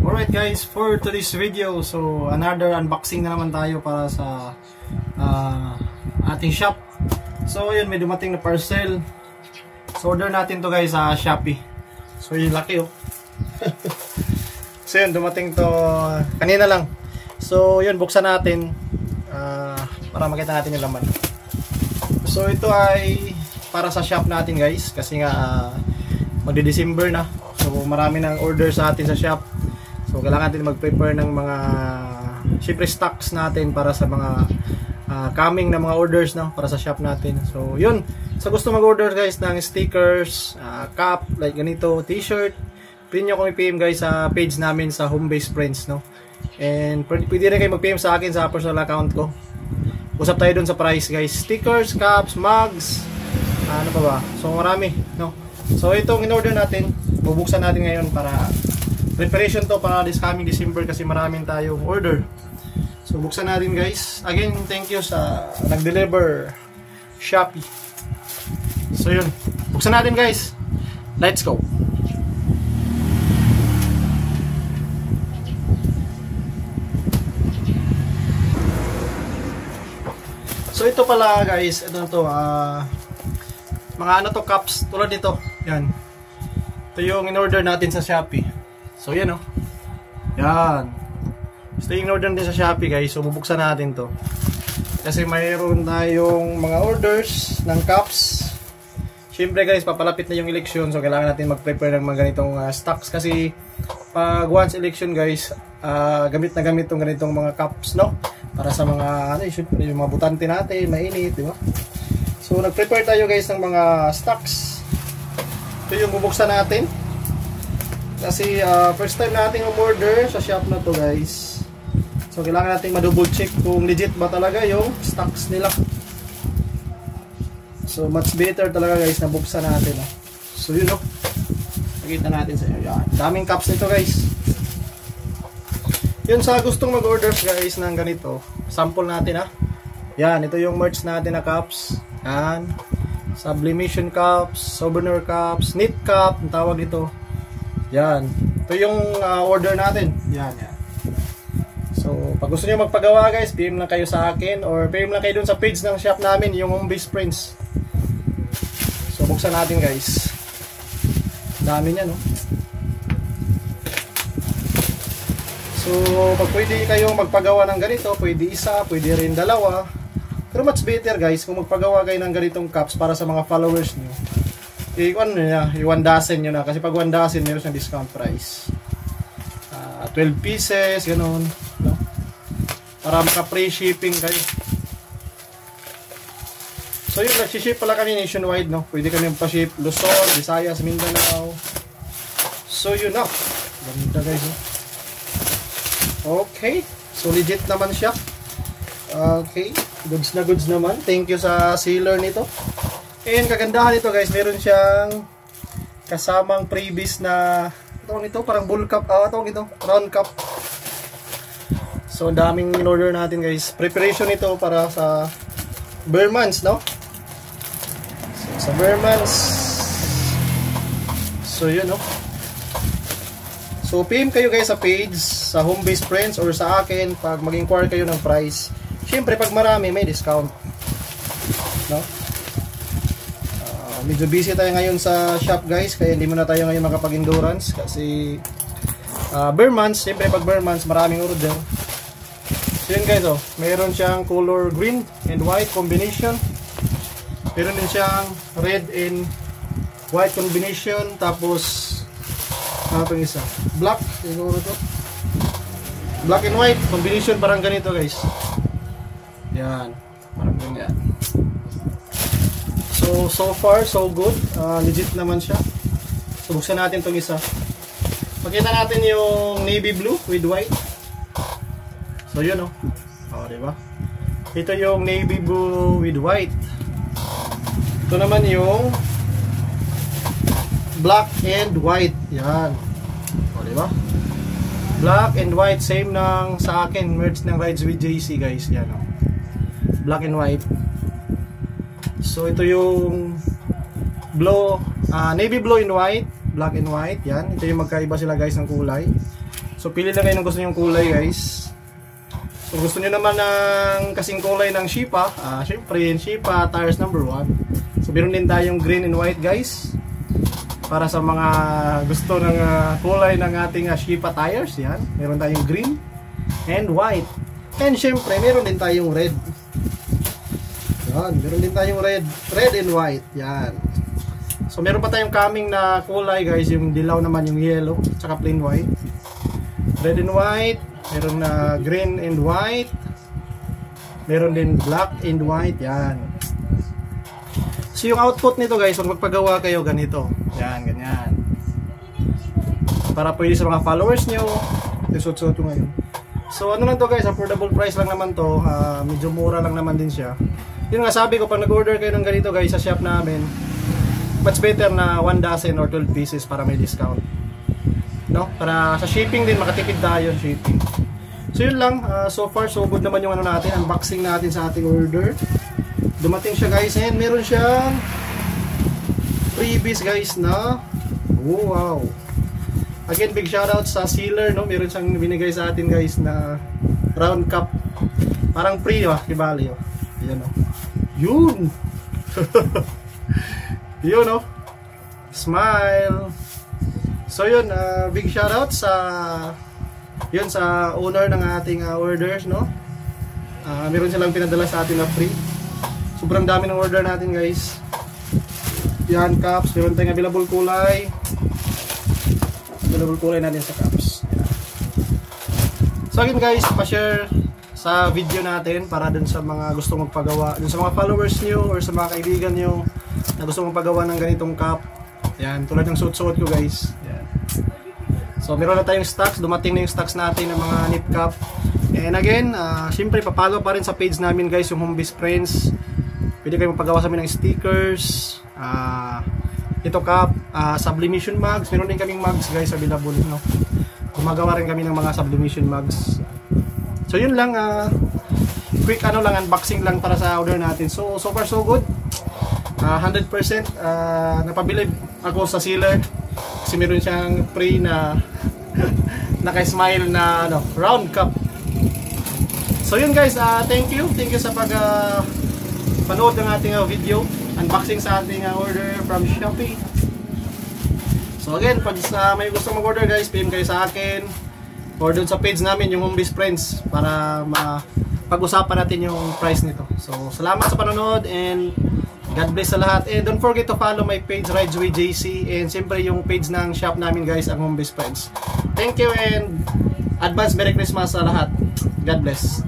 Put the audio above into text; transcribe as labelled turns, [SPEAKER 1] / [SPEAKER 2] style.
[SPEAKER 1] Alright guys, for today's video, so another unboxing na naman tayo para sa ating shop. So yun, may dumating na parcel. So order natin to guys sa Shopee. So yung laki oh. So yun, dumating to kanina lang. So yun, buksan natin para makita natin yung laman. So ito ay para sa shop natin guys, kasi nga magde-December na. So marami nang order sa atin sa shop. So kailangan natin mag-prepare ng mga syempre stocks natin para sa mga coming na mga orders no, para sa shop natin. So yun, sa gusto mag-order guys ng stickers, cap, like ganito, t-shirt, pwede nyo kung i-PM guys sa page namin sa Homebase Friends no. And pwede rin kayo mag-PM sa akin sa personal account ko. Usap tayo dun sa price guys. Stickers, caps, mugs, ano pa ba? So marami no. So itong in-order natin, bubuksan natin ngayon para preparation to para this coming December kasi maraming tayong order. So buksan natin guys. Again, thank you sa nag-deliver Shopee. So yun, buksan natin guys. Let's go. So ito pala guys, ito na to, mga ano to, cups, tulad nito, yan. Ito yung in-order natin sa Shopee. So yan oh. Yan. Ito yung in-order natin sa Shopee guys, so bubuksan natin to. Kasi mayroon tayong mga orders ng cups. Siyempre guys, papalapit na yung election, so kailangan natin mag-prepare ng mga ganitong stocks. Kasi pag once election guys, gamit na gamit tong ganitong mga cups no, para sa mga ano, syempre yung mga butante natin, mainit, di ba? So nag-prepare tayo guys ng mga stocks. Ito yung bubuksan natin. Kasi first time nating umorder sa shop na to guys. So kailangan nating ma-double check kung legit ba talaga yung stocks nila. So much better talaga guys na buksan natin oh. So yun oh. Nakita natin sa inyo. Yan. Daming cups nito guys. Yun, sa gustong mag-order guys ng ganito, sample natin ah. Yan, ito yung merch natin na cups. Yan. Sublimation cups, souvenir cups, knit cup, ang tawag dito. Yan. Ito yung order natin. Yan, yan. So, pag gusto niyo magpagawa guys, PM lang kayo sa akin or PM lang kayo dun sa page ng shop namin, yung Homebase Friends. So, buksan natin guys. Dami niya, no? So, pag pwede kayong magpagawa ng ganito, pwede isa, pwede rin dalawa. Pero much better guys, kung magpagawa kayo ng ganitong cups para sa mga followers nyo. Ano niya, i-1 dozen nyo na. Kasi pag 1 dozen, meron siyang discount price. 12 pieces, ganun. No? Para maka-free shipping kayo. So yun, nag-ship pala kami nationwide, no? Pwede kami pa-ship Luzon, Visayas, Mindanao. So yun na. Ganda guys, no? Okay. So legit naman siya. Okay. Goods na goods naman. Thank you sa sealer nito. And kagandahan nito guys, meron siyang kasamang previous na tawag nito, parang bull cup, tawag ito, round cup. So daming in-order natin guys. Preparation nito para sa bare months, no? So, sa bare months. So yun, no? So PM kayo guys sa page, sa Homebase Friends or sa akin pag mag-inquire kayo ng price. Siyempre pag marami may discount, no? Medyo busy tayo ngayon sa shop guys, kaya hindi muna tayo ngayon makapag-endurance kasi bare months, siyempre pag bare months maraming order. So yun guys oh, mayroon siyang color green and white combination, meron din siyang red and white combination, tapos ano itong isa, black, siguro to, black and white combination, parang ganito guys. Yan, parang ganyan. So far so good, legit naman siya. So buksan natin itong isa. Pakita natin yung navy blue with white. So yun oh. Diba? Ito yung navy blue with white. Ito naman yung black and white. Yan. Diba? Black and white, same ng sa akin, merge ng Rides with JC guys. Yan oh. Black and white. So ito yung blue, navy blue and white, black and white. Yan, ito yung magkaiba sila guys ng kulay. So pili lang kayo ng gusto nyong kulay guys. Kung gusto nyo naman ng kasing kulay ng Shipa, syempre yung Shipa tires number 1. So meron din tayong green and white guys, para sa mga gusto ng kulay ng ating Shipa tires. Yan, meron tayong green and white. And syempre meron din tayong red. Yan, meron din tayong red and white. Yan. So meron pa tayong coming na kulay guys, yung dilaw naman yung yellow, tsaka plain white. Red and white, meron na green and white, meron din black and white. Yan. So yung output nito guys, kung magpagawa kayo ganito, yan, ganyan, para pwede sa mga followers nyo. Isot-sot ko ngayon. So ano lang to guys, affordable price lang naman to, medyo mura lang naman din siya. Yun nga sabi ko, pag nag-order kayo ng ganito guys sa shop namin, much better na 1 dozen or 12 pieces para may discount, no? Para sa shipping din, makatipid tayo shipping. So yun lang, so far so good naman yung ano natin, unboxing natin sa ating order. Dumating siya guys, and meron siyang freebies guys na, oh, wow. Again, big shoutout sa sealer, no? Meron siyang binigay sa atin guys na round cup, parang free, kibali, yan, yun. Yun, smile. So yun, big shoutout sa yun sa owner ng ating orders, no? Meron silang pinadala sa atin na free. Sobrang dami ng order natin guys. Yan, cups, meron tayong available kulay. Available kulay natin sa cups. Yan. So again guys, pa-share sa video natin para dun sa mga gustong magpagawa, dun sa mga followers nyo or sa mga kaibigan nyo na gusto mong pagawa ng ganitong cup. Yan, tulad ng suot-suot ko guys. Yan. So meron na tayong stocks, dumating na yung stocks natin ng mga nip cup. And again, syempre papalo pa rin sa page namin guys, yung Home Biz Friends. Pwede kayo magpagawa sa amin ng stickers, ito cup, sublimation mugs. Meron din kaming mugs guys available, no? Gumagawa rin kami ng mga sublimation mugs. So yun lang, quick unboxing lang para sa order natin. So far so good. 100% napabilib ako sa sealer kasi meron siyang free na naka-smile na round cup. So yun guys, thank you sa panood ng ating video unboxing sa ating order from Shopee. So again, pag may gusto mag-order guys, PM kayo sa akin or doon sa page namin, yung Home Biz Friends, para pag-usapan natin yung price nito. So salamat sa panonood and God bless sa lahat. And don't forget to follow my page, Rides with JC, and siyempre yung page ng shop namin guys, ang Home Biz Friends. Thank you and advance Merry Christmas sa lahat. God bless.